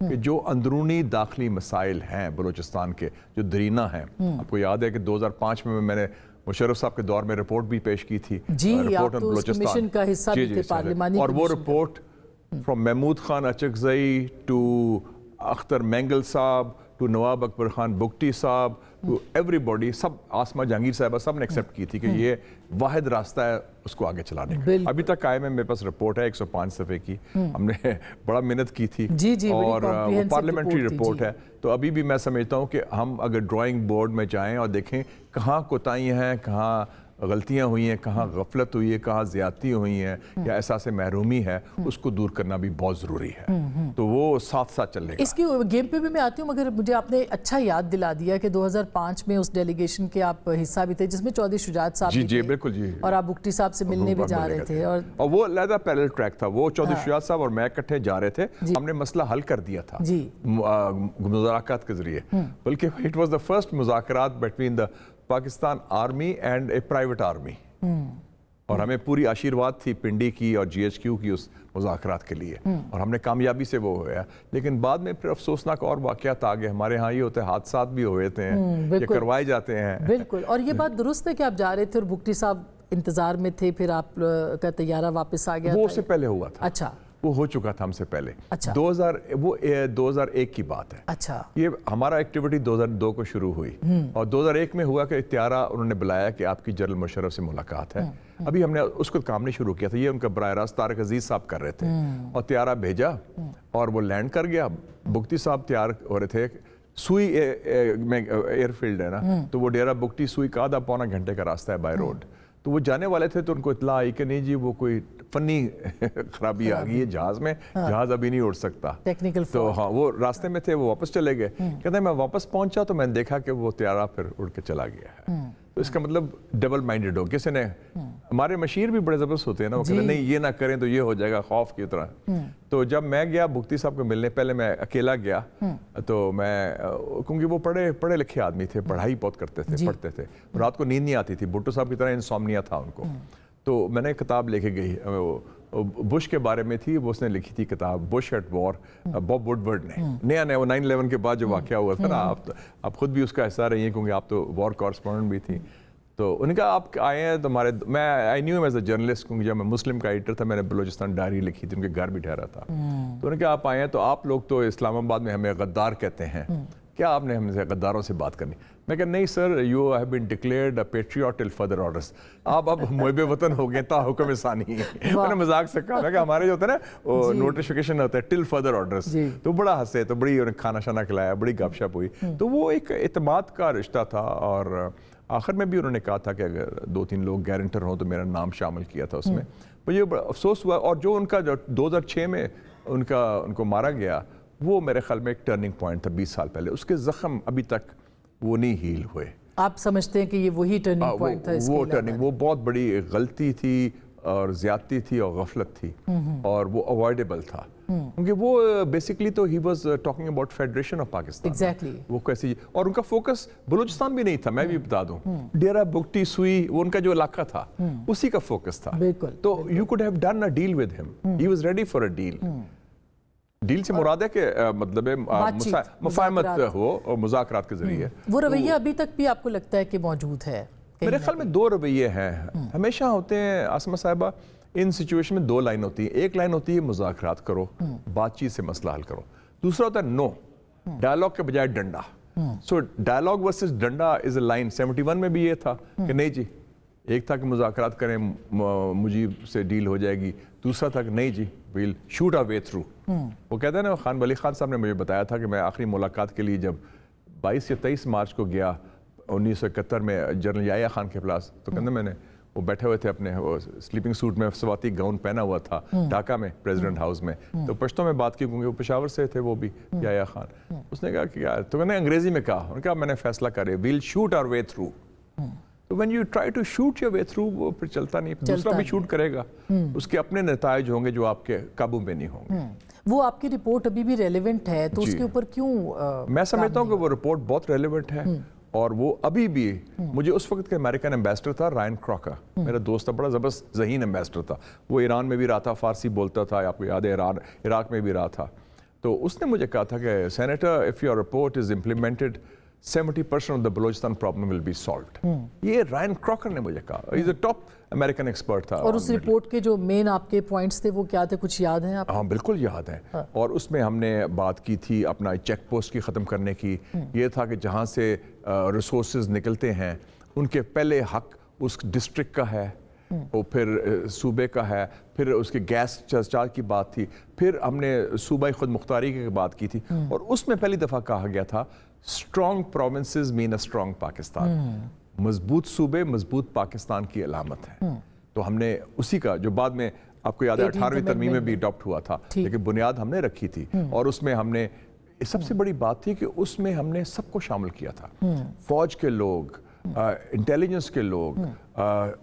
کہ جو اندرونی داخلی مسائل ہیں بلوچستان کے جو درینہ ہیں، آپ کو یاد ہے کہ 2005 میں نے مشرف صاحب کے دور میں رپورٹ بھی پیش کی تھی، جی آپ تو اس کمیشن کا حصہ بھی تھے پارلیمانی، اور وہ report from Mahmood Khan Achakzai to Akhtar Mengal Sahib to Nawab Akbar Khan Bugti Sahib to everybody, سب آسما جہانگیر صاحبہ سب نے ایکسیپٹ کی تھی کہ یہ واحد راستہ ہے اس کو آگے چلانے کا۔ ابھی تک قائم ہے، میرے پاس رپورٹ ہے 105 صفحے کی، ہم نے بڑا محنت کی تھی اور وہ پارلیمنٹری رپورٹ ہے۔ تو ابھی بھی میں سمجھتا ہوں کہ ہم اگر ڈرائنگ بورڈ میں جائیں اور دیکھیں کہاں کوتاہیاں ہیں، کہاں غلطیاں ہوئی ہیں، کہاں غفلت ہوئی ہے، کہاں زیادتی ہوئی ہیں یا احساس محرومی ہے، اس کو دور کرنا بھی بہت ضروری ہے، تو وہ ساتھ ساتھ چلے گا۔ اس کی گیم پہ بھی میں آتی ہوں، مگر مجھے آپ نے اچھا یاد دلا دیا کہ 2005 میں اس ڈیلیگیشن کے آپ حصہ بھی تھے جس میں چودھری شجاعت صاحب بھی تھے، بالکل جی، اور آپ بگٹی صاحب سے ملنے بھی جا رہے تھے، اور وہ علیحدہ پیرل ٹریک تھا، وہ چودھری شجاعت صاحب اور میں اکٹھے جا رہے تھے، ہم نے مسئلہ حل کر دیا تھا مذاکرات کے ذریعے، بلکہ اٹ واز دا فرسٹ مذاکرات between the Pakistan army and a private army, اور ہمیں پوری آشیرواد تھی پنڈی کی اور جی ایچ کیو کی اس مذاکرات کے لیے، اور ہم نے کامیابی سے وہ ہویا، لیکن بعد میں پھر افسوسناک اور واقعات آگے ہمارے ہاں یہ ہوتے ہیں، حادثات بھی ہوئے تھے، یہ کروائے جاتے ہیں۔ بالکل، اور یہ بات درست ہے کہ آپ جا رہے تھے اور بگٹی صاحب انتظار میں تھے، پھر آپ کا طیارہ واپس آ گیا؟ وہ اس سے پہلے ہوا تھا، اچھا وہ ہو چکا تھا ہم سے پہلے، وہ 2001 کی بات ہے، اچھا یہ ہمارا ایکٹیویٹی 2002 کو شروع ہوئی، اور 2001 میں ہوا کہ طیارہ انہوں نے بلایا کہ آپ کی جنرل مشرف سے ملاقات ہے، ابھی ہم نے اس کو کام نہیں شروع کیا تھا، یہ ان کا براہ راست طارق عزیز صاحب کر رہے تھے، اور طیارہ بھیجا اور وہ لینڈ کر گیا، بگٹی صاحب تیار ہو رہے تھے، سوئی میں ایئر فیلڈ ہے نا، تو وہ ڈیرہ بگٹی سوئی کا آدھا پونا گھنٹے کا راستہ ہے بائی روڈ، تو وہ جانے والے تھے تو ان کو اطلاع آئی کہ نہیں جی وہ کوئی فنی خرابی آ گئی ہے جہاز میں، جہاز ابھی نہیں اڑ سکتا، تو ہاں وہ راستے میں تھے، وہ واپس چلے گئے، کہتے ہیں میں واپس پہنچا تو میں نے دیکھا کہ وہ طیارہ پھر اڑ کے چلا گیا ہے، تو اس کا مطلب ڈبل مائنڈڈ ہو، کسی نے، ہمارے مشیر بھی بڑے زبردست ہوتے ہیں نا، وہ کہتے ہیں نہیں یہ نہ کریں تو یہ ہو جائے گا، خوف کی طرح، تو جب میں گیا بگٹی صاحب کو ملنے، پہلے میں اکیلا گیا، تو میں کیونکہ وہ پڑھے لکھے آدمی تھے، پڑھائی بہت کرتے تھے، پڑھتے تھے، رات کو نیند نہیں آتی تھی، بھٹو صاحب کی طرح انسومنیا تھا ان کو، تو میں نے کتاب لے کے گئی، بش کے بارے میں تھی، وہ اس نے لکھی تھی کتاب بش ایٹ وار، باب وڈورڈ نے، نیا وہ 9/11 کے بعد جو واقعہ ہوا تھا نا، آپ خود بھی اس کا حصہ رہی ہیں کیونکہ آپ تو وار کورسپونڈنٹ بھی تھی، تو انہوں نے کہا آپ آئے ہیں تو میں I knew as a journalist, کیونکہ جب میں مسلم کا ایڈیٹر تھا میں نے بلوچستان ڈائری لکھی تھی، ان کے گھر بھی ٹھہرا تھا، تو انہوں نے کہا آپ آئے ہیں تو آپ لوگ تو اسلام آباد میں ہمیں غدار کہتے ہیں، کیا آپ نے ہم سے غداروں سے بات کرنی؟ میں کہا نہیں sir, you have been declared a patriot till further orders, آپ اب محب وطن ہو گئے تا حکم ثانی، میں نے مذاق سے کہا، میں کہا ہمارے جو ہوتا ہے نا نوٹیفیکیشن ہوتا ہے ٹل فردر آرڈرز، تو بڑا ہنسے، تو بڑی کھانا شانا کھلایا، بڑی گپ شپ ہوئی، تو وہ ایک اعتماد کا رشتہ تھا، اور آخر میں بھی انہوں نے کہا تھا کہ اگر 2-3 لوگ گارنٹر ہوں تو میرا نام شامل کیا تھا اس میں، مجھے بڑا افسوس ہوا، اور جو ان کا جو 2006 میں ان کو مارا گیا وہ میرے خیال میں ایک ٹرننگ پوائنٹ تھا 20 سال پہلے، اس کے زخم ابھی تک وہ نہیں ہیل ہوئے۔ آپ سمجھتے ہیں کہ یہ وہی ٹرننگ پوائنٹ تھا؟ وہ ٹرننگ، وہ بہت بڑی غلطی تھی اور زیادتی تھی اور غفلت تھی، اور وہ اوائڈیبل تھا، کیونکہ وہ بیسکلی تو he was talking about federation of Pakistan, وہ کیسی، اور ان کا فوکس بلوچستان بھی نہیں تھا، میں بھی بتا دوں، ڈیرہ بگٹی سوئی وہ ان کا جو علاقہ تھا اسی کا فوکس تھا، تو you could have done a deal with ہم، he was ready for a deal, deal سے مراد ہے کہ مطلب مفاہمت ہو اور مذاکرات کے ذریعے، وہ رویہ ابھی تک بھی آپ کو لگتا ہے کہ موجود ہے؟ میرے خیال میں 2 رویے ہیں، ہمیشہ ہوتے ہیں آسمہ صاحبہ، ان سچویشن میں 2 لائن ہوتی ہیں، ایک لائن ہوتی ہے مذاکرات کرو، بات چیت سے مسئلہ حل کرو، دوسرا ہوتا ہے نو، ڈائلاگ کے بجائے ڈنڈا، so dialogue versus danda is a line, 71 میں بھی یہ تھا کہ نہیں جی، ایک تھا کہ مذاکرات کریں مجیب سے ڈیل ہو جائے گی، دوسرا تھا کہ نہیں جی ویل شوٹ آور وے تھرو، وہ کہتے ہیں نا، خان ولی خان صاحب نے مجھے بتایا تھا کہ میں آخری ملاقات کے لیے جب 22 یا 23 مارچ کو گیا 1971 میں جنرل یحییٰ خان کے پاس، تو کہتے میں نے، وہ بیٹھے ہوئے تھے اپنے سلیپنگ سوٹ میں، سواتی گاؤن پہنا ہوا تھا ڈھاکہ میں پریزیڈنٹ ہاؤس میں، تو پشتوں میں بات کی کیونکہ وہ پشاور سے تھے وہ بھی، یحییٰ خان، اس نے کہا کہ یار، تو میں نے انگریزی میں کہا، انہوں نے کہا میں نے فیصلہ کرے، ویل شوٹ آور وے تھرو، تو when you try to shoot your way through وہ پھر چلتا نہیں، دوسرا بھی شوٹ کرے گا، اس کے اپنے نتائج ہوں گے جو آپ کے قابو میں نہیں ہوں گے۔ وہ آپ کی رپورٹ ابھی بھی ریلیونٹ ہے تو اس کے اوپر کیوں؟ میں سمجھتا ہوں کہ وہ رپورٹ بہت ریلیونٹ ہے، اور وہ ابھی بھی، مجھے اس وقت کے امریکن ایمبیسڈر تھا رائن کراکر، میرا دوست تھا، بڑا زبردست ذہین ایمبیسڈر تھا، وہ ایران میں بھی رہا تھا، فارسی بولتا تھا، آپ کو یاد ہے عراق میں بھی رہا تھا، تو اس نے مجھے کہا تھا کہ senator if your report is implemented 70% of the Balochistan problem will be solved. یہ رائن کراکر نے مجھے کہا. Is a top American expert تھا. اور اس رپورٹ کے جو مین آپ کے پوائنٹس تھے وہ کیا تھے, کچھ یاد ہیں آپ؟ ہاں بالکل یاد ہیں. اور اس میں ہم نے بات کی تھی اپنا چیک پوسٹ کی ختم کرنے کی. یہ تھا کہ جہاں سے ریسورسز نکلتے ہیں ان کے پہلے حق اس ڈسٹرکٹ کا ہے, اور پھر صوبے کا ہے, پھر اس کے گیس چارج کی بات تھی, پھر ہم نے صوبائی خود مختاری کی بات کی تھی. اور اس میں پہلی دفعہ کہا گیا تھا strong provinces mean a strong Pakistan. مضبوط صوبے مضبوط پاکستان کی علامت ہے. تو ہم نے اسی کا جو بعد میں آپ کو یاد ہے 18ویں ترمیم میں بھی اڈاپٹ ہوا تھا, لیکن بنیاد ہم نے رکھی تھی. اور اس میں ہم نے سب سے بڑی بات تھی کہ اس میں ہم نے سب کو شامل کیا تھا. فوج کے لوگ, انٹیلیجنس کے لوگ,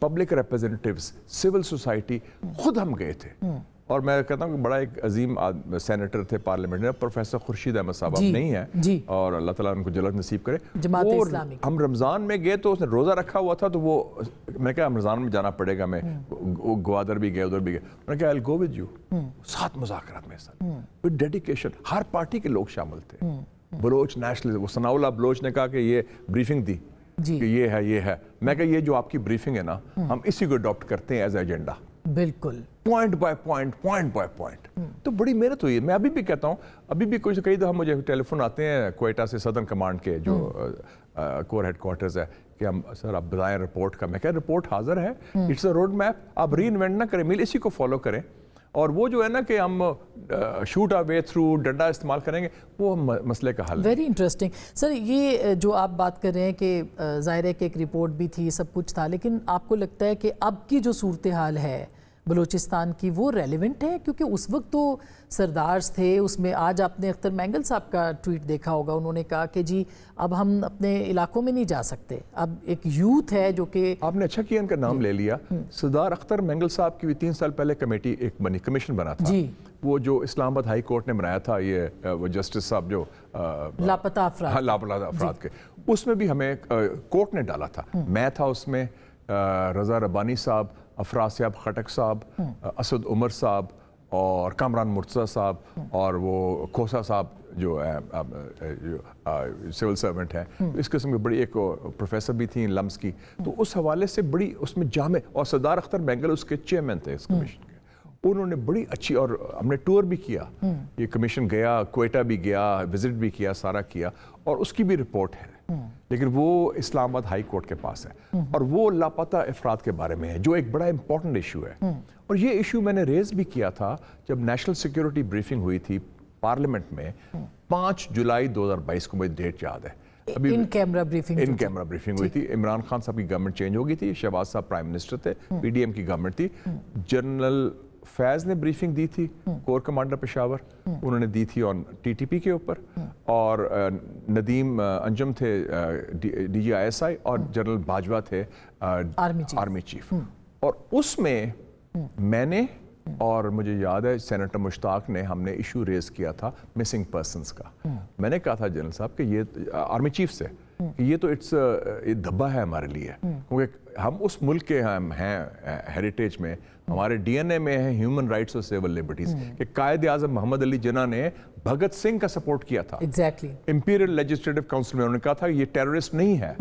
پبلک ریپرزینٹیوز, سول سوسائٹی, خود ہم گئے تھے. اور میں کہتا ہوں کہ بڑا ایک عظیم سینیٹر تھے پارلیمنٹ میں, پروفیسر خورشید احمد صاحب نہیں ہیں, اور اللہ تعالیٰ ان کو جلد نصیب کرے. جماعت اسلامی. ہم رمضان میں گئے تو اس نے روزہ رکھا ہوا تھا, تو وہ میں کہا رمضان میں جانا پڑے گا, میں گوادر بھی گئے, ادھر بھی گئے. میں نے کہا I'll go with you. 7 مذاکرات میں ساتھ with dedication. ہر پارٹی کے لوگ شامل تھے. بلوچ نیشنل, وہ ثناء اللہ بلوچ نے کہا کہ یہ بریفنگ دی کہ یہ ہے یہ ہے. میں کہا یہ جو آپ کی بریفنگ ہے نا, ہم اسی کو اڈاپٹ کرتے ہیں ایز ایجنڈا. بالکل point by point, point by point. تو بڑی محنت ہوئی ہے. میں ابھی بھی کہتا ہوں, ابھی بھی کئی دفعہ مجھے ٹیلی فون آتے ہیں کوئٹہ سے, صدرن کمانڈ کے جو کور ہیڈ کوارٹرز ہے, کہ ہم سر آپ بتائیں رپورٹ کا. میں کہا رپورٹ حاضر ہے, اٹس اے روڈ میپ, آپ ری انوینٹ نہ کریں, اسی کو فالو کریں. اور وہ جو ہے نا کہ ہم شوٹ آ وے تھرو ڈنڈا استعمال کریں گے, وہ مسئلے کا حل ہے. Very interesting. سر یہ جو آپ بات کر رہے ہیں کہ ظاہر ہے کہ ایک رپورٹ بھی تھی, سب کچھ تھا, لیکن آپ کو لگتا ہے کہ اب کی جو صورتحال ہے بلوچستان کی وہ ریلیونٹ ہے؟ کیونکہ اس وقت تو سردارز تھے اس میں. آج آپ نے اختر مینگل صاحب کا ٹویٹ دیکھا ہوگا, انہوں نے کہا کہ جی اب ہم اپنے علاقوں میں نہیں جا سکتے, اب ایک یوتھ ہے جو کہ. آپ نے اچھا کیا ان کا نام لے لیا. سردار اختر مینگل صاحب کی 3 سال پہلے کمیٹی ایک بنی, کمیشن بنا تھا, وہ جو اسلام آباد ہائی کورٹ نے بنایا تھا, یہ وہ جسٹس صاحب جو لاپتہ افراد کے, اس میں بھی ہمیں کورٹ نے ڈالا تھا. میں تھا اس میں, رضا ربانی صاحب, افراسیاب خٹک صاحب, اسد عمر صاحب, اور کامران مرتضیٰ صاحب, اور وہ کھوسا صاحب جو سول سرونٹ ہے. اس قسم کی بڑی ایک پروفیسر بھی تھیں لمس کی. تو اس حوالے سے بڑی اس میں جامع, اور سردار اختر مینگل اس کے چیئرمین تھے اس کمیشن کے. انہوں نے بڑی اچھی, اور ہم نے ٹور بھی کیا, یہ کمیشن گیا, کوئٹہ بھی گیا, وزٹ بھی کیا, سارا کیا, اور اس کی بھی رپورٹ ہے. لیکن وہ اسلام آباد ہائی کورٹ کے پاس ہے, اور وہ لاپتہ افراد کے بارے میں ہے, جو ایک بڑا امپورٹنٹ ایشو ہے. اور یہ ایشو میں نے ریز بھی کیا تھا جب نیشنل سیکیورٹی بریفنگ ہوئی تھی پارلیمنٹ میں 5 جولائی 2022 کو, مجھے ڈیٹ یاد ہے. ابھی ان کیمرہ بریفنگ ہوئی تھی. عمران خان صاحب کی گورنمنٹ چینج ہو گئی تھی, شہباز صاحب پرائم منسٹر تھے, پی ڈی ایم کی گورنمنٹ تھی. جنرل فیض نے بریفنگ دی تھی, کور کمانڈر پشاور, انہوں نے دی تھی آن ٹی ٹی پی کے اوپر, اور ندیم انجم تھے D G I S I, اور جنرل باجوہ تھے آرمی چیف. اور اس میں میں نے, اور مجھے یاد ہے سینیٹر مشتاق نے, ہم نے ایشو ریز کیا تھا مسنگ پرسنز کا. میں نے کہا تھا جنرل صاحب کہ یہ آرمی چیف سے, کہ یہ تو دھبا ہے ہمارے لیے, کیونکہ ہم اس ملک کے ہم ہیں, ہیریٹیج میں ہمارے ڈی این اے میں ہے ہیومن رائٹس اور سیول لبرٹیز. کہ قائد اعظم محمد علی جناح نے بھگت سنگھ کا سپورٹ کیا تھا امپیریل لیجسلیٹو کاؤنسل میں. انہوں نے کہا تھا یہ ٹیررسٹ نہیں ہے,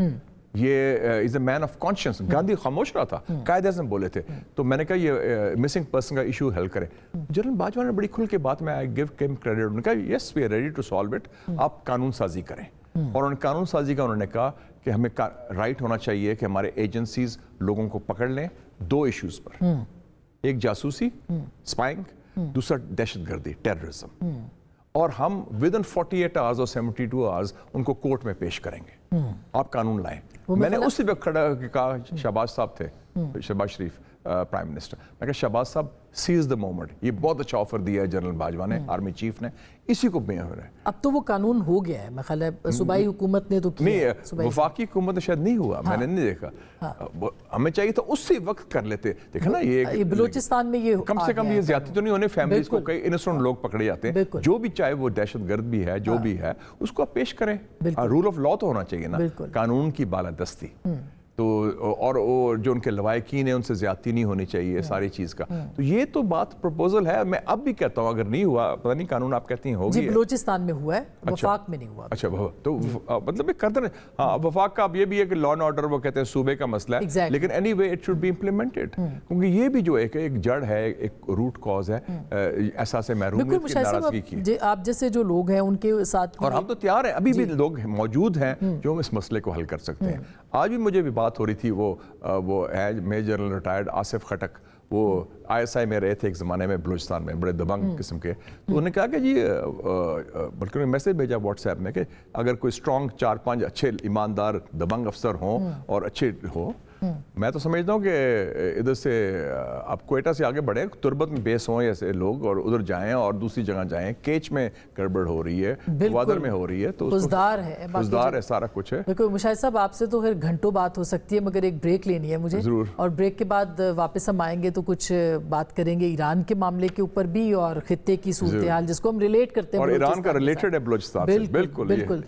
یہ از اے مین آف کانشنس. گاندھی خاموش رہا تھا, قائد اعظم بولے تھے. تو میں نے کہا یہ مسنگ پرسن کا ایشو حل کریں. جنرل باجوہ نے بڑی کھل کے بات میں آئی گیو ہم کریڈٹ, انہوں نے کہا yes we are ready to solve it, آپ قانون سازی کریں. اور ان قانون سازی کا انہوں نے کہا کہ ہمیں رائٹ ہونا چاہیے کہ ہمارے ایجنسیز لوگوں کو پکڑ لیں 2 ایشوز پر, ایک جاسوسی اسپائنگ, دوسرا دہشت گردی ٹیررزم, اور ہم ود ان 48 آورز اور 72 آورز ان کو کورٹ میں پیش کریں گے, آپ قانون لائیں. میں نے اسی وقت کھڑا کہا, شہباز صاحب تھے, شہباز شریف پرائم منسٹر, میں کہا شہباز صاحب سیز دا مومنٹ, یہ بہت اچھا آفر دیا ہے جنرل باجوہ نے, آرمی چیف نے, اسی کو میں ہو رہا ہے. اب تو وہ قانون ہو گیا ہے, میں خیال ہے صوبائی حکومت نے تو کیا, نہیں وفاقی حکومت شاید نہیں ہوا, میں نے نہیں دیکھا. ہمیں چاہیے تھا اسی وقت کر لیتے. دیکھا نا یہ بلوچستان میں یہ کم سے کم یہ زیادتی تو نہیں ہونے, فیملیز کو کئی انسنٹ لوگ پکڑے جاتے ہیں, جو بھی چاہے وہ دہشت گرد بھی ہے, جو بھی ہے اس کو آپ پیش کریں. رول آف لا تو ہونا چاہیے نا, قانون کی بالادستی. تو اور وہ جو ان کے لوائقین ہیں ان سے زیادتی نہیں ہونی چاہیے ساری چیز کا. تو یہ تو بات پروپوزل ہے. میں اب بھی کہتا ہوں اگر نہیں ہوا, پتہ نہیں قانون آپ کہتی ہیں ہوگی. جی بلوچستان میں ہوا ہے, وفاق میں نہیں ہوا. اچھا تو مطلب ایک کرتے ہاں وفاق کا اب یہ بھی ہے کہ لا اینڈ آرڈر وہ کہتے ہیں صوبے کا مسئلہ ہے, لیکن anyway it should be implemented, کیونکہ یہ بھی جو ایک جڑ ہے, ایک روٹ کاز ہے احساس محرومیت کی, ناراضگی کی. آپ جیسے جو لوگ ہیں ان کے ساتھ, اور ہم تو تیار ہیں, ابھی بھی لوگ موجود ہیں جو اس مسئلے کو حل کر سکتے ہیں. آج بھی مجھے بھی بات ہو رہی تھی, وہ ہے major general retired Asif Khattak, وہ ISI میں رہے تھے ایک زمانے میں بلوچستان میں, بڑے دبنگ قسم کے. تو انہوں نے کہا کہ جی بلکہ انہوں نے میسیج بھیجا واٹس ایپ میں کہ اگر کوئی اسٹرانگ 4-5 اچھے ایماندار دبنگ افسر ہوں اور اچھے ہوں, میں تو سمجھتا ہوں کہ ادھر سے آپ کوئٹہ سے آگے بڑھیں, تربت میں بیس ہوں ایسے لوگ, اور ادھر جائیں اور دوسری جگہ جائیں. کیچ میں گڑبڑ ہو رہی ہے, گوادر میں ہو رہی ہے, تو بزدار ہے, سارا کچھ ہے. بالکل مشاہد صاحب, آپ سے تو پھر گھنٹوں بات ہو سکتی ہے, مگر ایک بریک لینی ہے مجھے, اور بریک کے بعد واپس ہم آئیں گے تو کچھ بات کریں گے ایران کے معاملے کے اوپر بھی, اور خطے کی صورتحال جس کو ہم ریلیٹ کرتے ہیں, اور ایران کا ریلیٹڈ ہے بلوچستان سے. بالکل